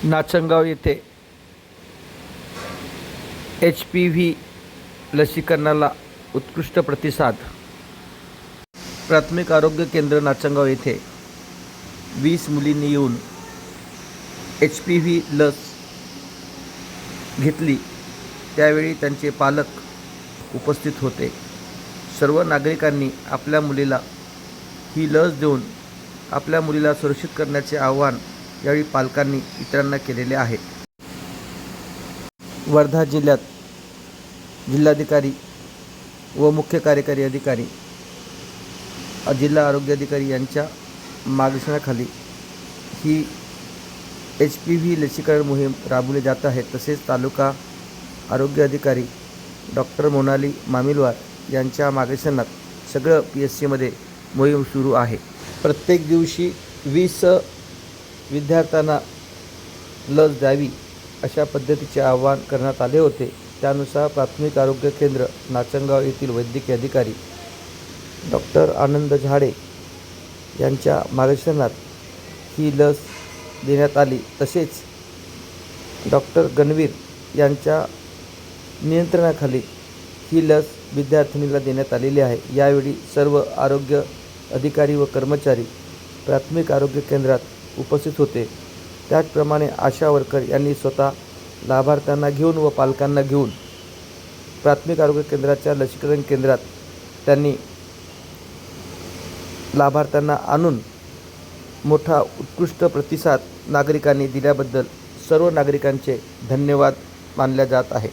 नाचनगाव येथे HPV लसीकरणाला उत्कृष्ट प्रतिसाद. प्राथमिक आरोग्य केंद्र नाचनगाव येथे 20 मुलींनी येऊन HPV लस घेतली. त्यावेळी त्यांचे पालक उपस्थित होते. सर्व नागरिकांनी आपल्या मुलीला ही लस देऊन आपल्या मुलीला सुरक्षित करण्याचे आवाहन यावेळी पालकांनी इतरांना केलेले आहे. वर्धा जिल्ह्यात जिल्हाधिकारी व मुख्य कार्यकारी अधिकारी, जिल्हा आरोग्य अधिकारी यांच्या मार्गदर्शनाखाली ही HPV लसीकरण मोहीम राबवली जात आहे. तसेच तालुका आरोग्य अधिकारी डॉक्टर मोनाली मामिलवार यांच्या मार्गदर्शनात सगळं PSCमध्ये मोहीम सुरू आहे. प्रत्येक दिवशी 20 विद्यार्थ्यांना लस द्यावी अशा पद्धतीचे आवाहन करण्यात आले होते. त्यानुसार प्राथमिक आरोग्य केंद्र नाचनगाव येथील वैद्यकीय अधिकारी डॉक्टर आनंद झाडे यांच्या मार्गदर्शनात ही लस देण्यात आली. तसेच डॉक्टर गणवीर यांच्या नियंत्रणाखाली ही लस विद्यार्थिनीला देण्यात आलेली आहे. यावेळी सर्व आरोग्य अधिकारी व कर्मचारी प्राथमिक आरोग्य केंद्रात उपस्थित होते. त्याचप्रमाणे आशा वर्कर यांनी स्वतः लाभार्थ्यांना घेऊन व पालकांना घेऊन प्राथमिक आरोग्य केंद्राच्या लसीकरण केंद्रात त्यांनी लाभार्थ्यांना आणून मोठा उत्कृष्ट प्रतिसाद नागरिकांनी दिल्याबद्दल सर्व नागरिकांचे धन्यवाद मानले जात आहे.